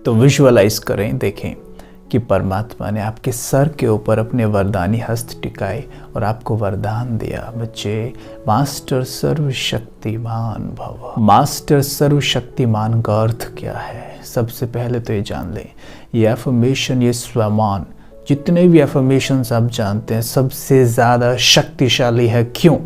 तो विजुअलाइज करें, देखें कि परमात्मा ने आपके सर के ऊपर अपने वरदानी हस्त टिकाए और आपको वरदान दिया, बच्चे, मास्टर सर्वशक्तिमान भव। मास्टर सर्वशक्तिमान का अर्थ क्या है? सबसे पहले तो ये जान लें, ये एफर्मेशन, ये स्वमान, जितने भी एफर्मेशंस आप जानते हैं सबसे ज़्यादा शक्तिशाली है। क्यों?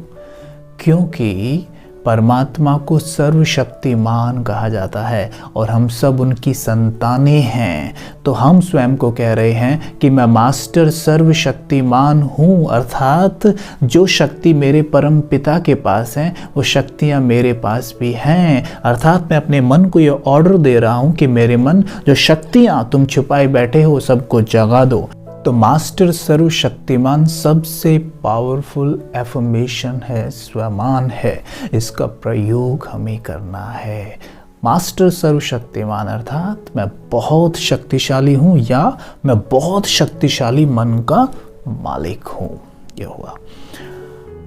क्योंकि परमात्मा को सर्वशक्तिमान कहा जाता है और हम सब उनकी संतानें हैं। तो हम स्वयं को कह रहे हैं कि मैं मास्टर सर्वशक्तिमान हूँ, अर्थात जो शक्ति मेरे परम पिता के पास हैं वो शक्तियाँ मेरे पास भी हैं। अर्थात मैं अपने मन को ये ऑर्डर दे रहा हूँ कि मेरे मन, जो शक्तियाँ तुम छुपाए बैठे हो सबको जगा दो। तो मास्टर सर्वशक्तिमान सबसे पावरफुल एफर्मेशन है, स्वमान है। इसका प्रयोग हमें करना है। मास्टर सर्वशक्तिमान अर्थात मैं बहुत शक्तिशाली हूँ या मैं बहुत शक्तिशाली मन का मालिक हूँ। यह हुआ।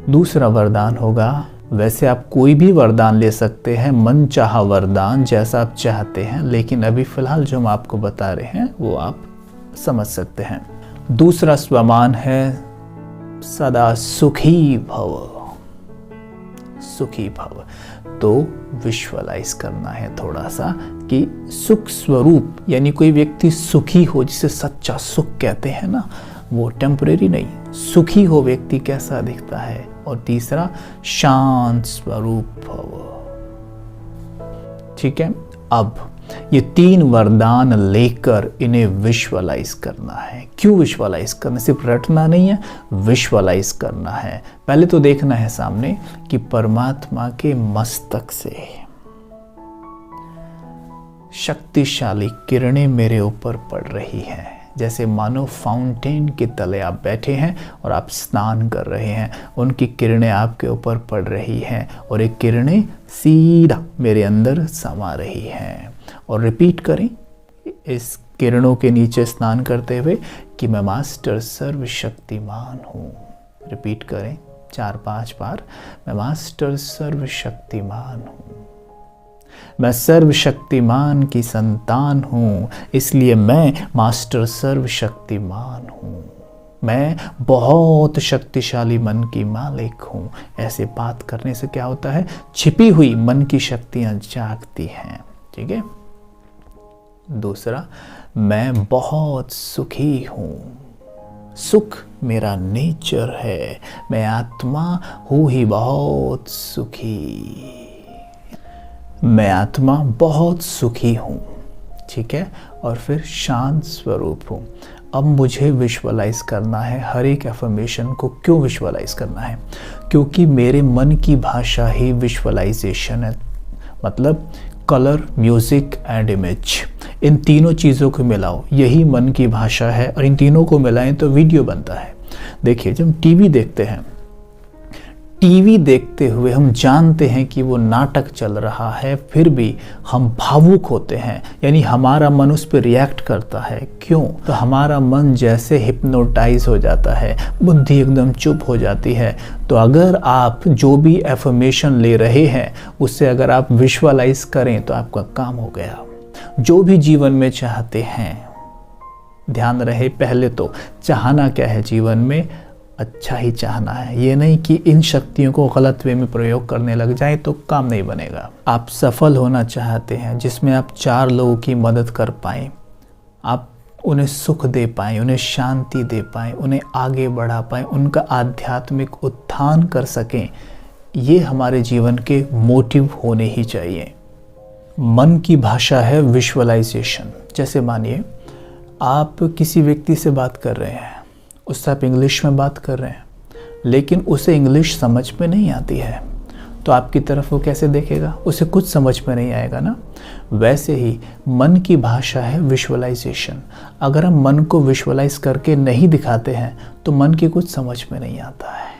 दूसरा वरदान होगा, वैसे आप कोई भी वरदान ले सकते हैं, मन चाहा वरदान जैसा आप चाहते हैं, लेकिन अभी फ़िलहाल जो हम आपको बता रहे हैं वो आप समझ सकते हैं। दूसरा स्वमान है सदा सुखी भव। सुखी भव। तो विजुअलाइज करना है थोड़ा सा कि सुख स्वरूप, यानी कोई व्यक्ति सुखी हो, जिसे सच्चा सुख कहते हैं ना, वो टेम्परेरी नहीं, सुखी हो व्यक्ति कैसा दिखता है। और तीसरा शांत स्वरूप भव। ठीक है, अब ये 3 वरदान लेकर इन्हें विजुअलाइज करना है। क्यों विजुअलाइज करना? सिर्फ रटना नहीं है, विजुअलाइज करना है। पहले तो देखना है सामने कि परमात्मा के मस्तक से शक्तिशाली किरणें मेरे ऊपर पड़ रही हैं, जैसे मानो फाउंटेन के तले आप बैठे हैं और आप स्नान कर रहे हैं, उनकी किरणें आपके ऊपर पड़ रही हैं और एक किरणें सीधा मेरे अंदर समा रही हैं। और रिपीट करें इस किरणों के नीचे स्नान करते हुए कि मैं मास्टर सर्वशक्तिमान हूँ। रिपीट करें 4-5 बार, मैं मास्टर सर्वशक्तिमान हूँ, मैं सर्वशक्तिमान की संतान हूँ, इसलिए मैं मास्टर सर्वशक्तिमान हूँ, मैं बहुत शक्तिशाली मन की मालिक हूँ। ऐसे बात करने से क्या होता है? छिपी हुई मन की शक्तियाँ जागती हैं। ठीक है। दूसरा, मैं बहुत सुखी हूँ। सुख मेरा नेचर है, मैं आत्मा हूँ ही बहुत सुखी, मैं आत्मा बहुत सुखी हूँ। ठीक है। और फिर शांत स्वरूप हूँ। अब मुझे विजुअलाइज करना है हर एक एफर्मेशन को। क्यों विजुअलाइज करना है? क्योंकि मेरे मन की भाषा ही विजुअलाइजेशन है। मतलब कलर, म्यूजिक एंड इमेज, इन तीनों चीज़ों को मिलाओ, यही मन की भाषा है। और इन तीनों को मिलाएं तो वीडियो बनता है। देखिए, जब हम टीवी देखते हैं, टीवी देखते हुए हम जानते हैं कि वो नाटक चल रहा है, फिर भी हम भावुक होते हैं, यानी हमारा मन उस पर रिएक्ट करता है। क्यों? तो हमारा मन जैसे हिप्नोटाइज हो जाता है, बुद्धि एकदम चुप हो जाती है। तो अगर आप जो भी एफर्मेशन ले रहे हैं उससे अगर आप विजुअलाइज करें तो आपका काम हो गया। जो भी जीवन में चाहते हैं, ध्यान रहे पहले तो चाहना क्या है जीवन में? अच्छा ही चाहना है। ये नहीं कि इन शक्तियों को गलत वे में प्रयोग करने लग जाए तो काम नहीं बनेगा। आप सफल होना चाहते हैं जिसमें आप 4 लोगों की मदद कर पाएँ, आप उन्हें सुख दे पाएँ, उन्हें शांति दे पाएँ, उन्हें आगे बढ़ा पाएँ, उनका आध्यात्मिक उत्थान कर सकें, ये हमारे जीवन के मोटिव होने ही चाहिए। मन की भाषा है विजुअलाइजेशन। जैसे मानिए आप किसी व्यक्ति से बात कर रहे हैं, उससे आप इंग्लिश में बात कर रहे हैं, लेकिन उसे इंग्लिश समझ में नहीं आती है, तो आपकी तरफ वो कैसे देखेगा? उसे कुछ समझ में नहीं आएगा ना। वैसे ही मन की भाषा है विजुअलाइजेशन। अगर हम मन को विजुअलाइज करके नहीं दिखाते हैं तो मन की कुछ समझ में नहीं आता है।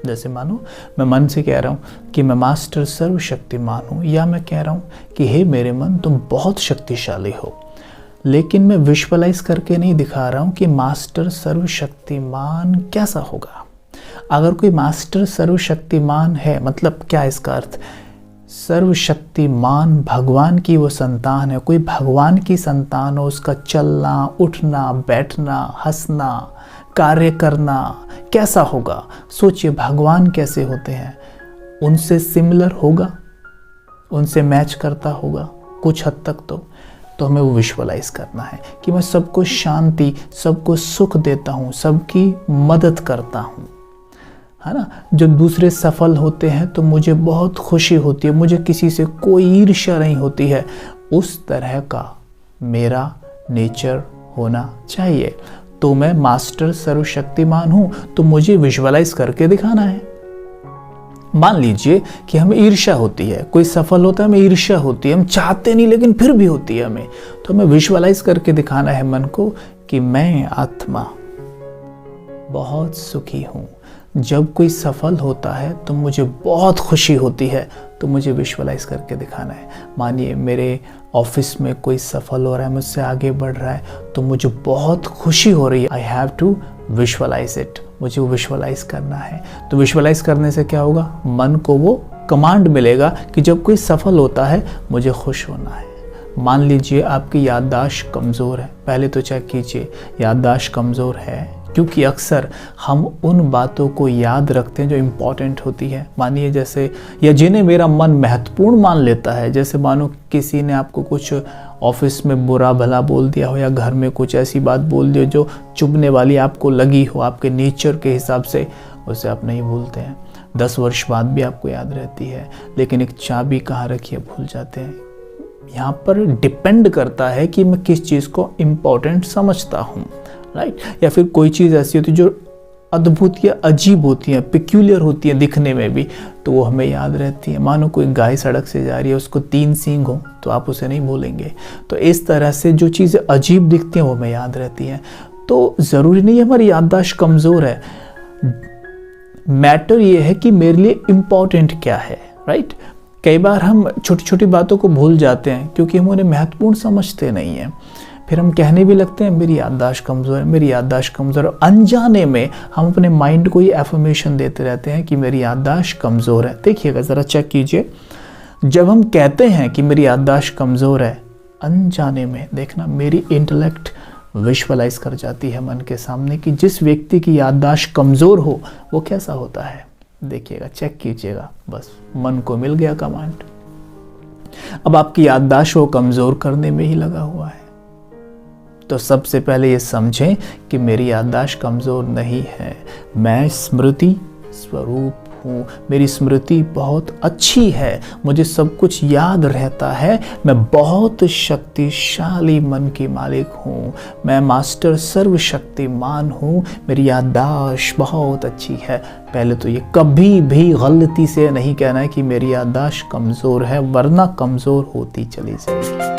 जैसे मानो मैं मन से कह रहा हूँ कि मैं मास्टर सर्वशक्तिमान हूँ, या मैं कह रहा हूँ कि हे मेरे मन तुम बहुत शक्तिशाली हो, लेकिन मैं विजुअलाइज करके नहीं दिखा रहा हूँ कि मास्टर सर्वशक्तिमान कैसा होगा। अगर कोई मास्टर सर्वशक्तिमान है, मतलब क्या इसका अर्थ? सर्वशक्तिमान भगवान की वो संतान है। कोई भगवान की संतान हो, उसका चलना, उठना, बैठना, हंसना, कार्य करना कैसा होगा? सोचिए भगवान कैसे होते हैं। उनसे सिमिलर होगा, उनसे मैच करता होगा कुछ हद तक। तो हमें वो विजुअलाइज करना है कि मैं सबको शांति, सबको सुख देता हूँ, सबकी मदद करता हूँ, है ना। जब दूसरे सफल होते हैं तो मुझे बहुत खुशी होती है, मुझे किसी से कोई ईर्ष्या नहीं होती है। उस तरह का मेरा नेचर होना चाहिए। तो मैं मास्टर सर्वशक्तिमान हूँ, तो मुझे विजुअलाइज करके दिखाना है। मान लीजिए कि हमें ईर्ष्या होती है, कोई सफल होता है, हमें ईर्ष्या होती है, हम चाहते नहीं लेकिन फिर भी होती है हमें, तो हमें विजुअलाइज करके दिखाना है मन को कि मैं आत्मा बहुत सुखी हूँ। जब कोई सफल होता है तो मुझे बहुत खुशी होती है, तो मुझे विजुअलाइज करके दिखाना है। मानिए मेरे ऑफिस में कोई सफल हो रहा है, मुझसे आगे बढ़ रहा है, तो मुझे बहुत खुशी हो रही है। I have to visualise it, मुझे वो विजुअलाइज करना है। तो विजुअलाइज करने से क्या होगा? मन को वो कमांड मिलेगा कि जब कोई सफल होता है मुझे खुश होना है। मान लीजिए आपकी याददाश्त कमज़ोर है, पहले तो चेक कीजिए याददाश्त कमज़ोर है, क्योंकि अक्सर हम उन बातों को याद रखते हैं जो इम्पॉर्टेंट होती है। मानिए जैसे, या जिन्हें मेरा मन महत्वपूर्ण मान लेता है, जैसे मानो किसी ने आपको कुछ ऑफिस में बुरा भला बोल दिया हो, या घर में कुछ ऐसी बात बोल दी हो जो चुभने वाली आपको लगी हो, आपके नेचर के हिसाब से, उसे आप नहीं भूलते हैं। 10 वर्ष बाद भी आपको याद रहती है, लेकिन एक चाबी कहाँ रखी है भूल जाते हैं। यहाँ पर डिपेंड करता है कि मैं किस चीज़ को इम्पोर्टेंट समझता हूँ, राइट। या फिर कोई चीज़ ऐसी होती है जो अद्भुत या अजीब होती है, पिक्यूलियर होती है दिखने में भी, तो वो हमें याद रहती है। मानो कोई गाय सड़क से जा रही है, उसको 3 सींग हो, तो आप उसे नहीं भूलेंगे। तो इस तरह से जो चीज़ें अजीब दिखती हैं वो हमें याद रहती हैं। तो ज़रूरी नहीं है हमारी याददाश्त कमज़ोर है, मैटर ये है कि मेरे लिए इम्पॉर्टेंट क्या है, राइट। कई बार हम छोटी छोटी बातों को भूल जाते हैं क्योंकि हम उन्हें महत्वपूर्ण समझते नहीं हैं। फिर हम कहने भी लगते हैं मेरी याददाश्त कमज़ोर है, मेरी याददाश्त कमज़ोर है। अनजाने में हम अपने माइंड को ये एफर्मेशन देते रहते हैं कि मेरी याददाश्त कमज़ोर है। देखिएगा ज़रा चेक कीजिए, जब हम कहते हैं कि मेरी याददाश्त कमज़ोर है, अनजाने में देखना मेरी इंटेलेक्ट विजुअलाइज कर जाती है मन के सामने कि जिस व्यक्ति की याददाश्त कमज़ोर हो वो कैसा होता है। देखिएगा, चेक कीजिएगा, बस मन को मिल गया कमांड। अब आपकी याददाश्त वो कमज़ोर करने में ही लगा हुआ है। तो सबसे पहले ये समझें कि मेरी याददाश्त कमज़ोर नहीं है, मैं स्मृति स्वरूप हूँ, मेरी स्मृति बहुत अच्छी है, मुझे सब कुछ याद रहता है, मैं बहुत शक्तिशाली मन की मालिक हूँ, मैं मास्टर सर्वशक्तिमान हूँ, मेरी याददाश्त बहुत अच्छी है। पहले तो ये कभी भी गलती से नहीं कहना है कि मेरी याददाश्त कमज़ोर है, वरना कमज़ोर होती चली जाएगी।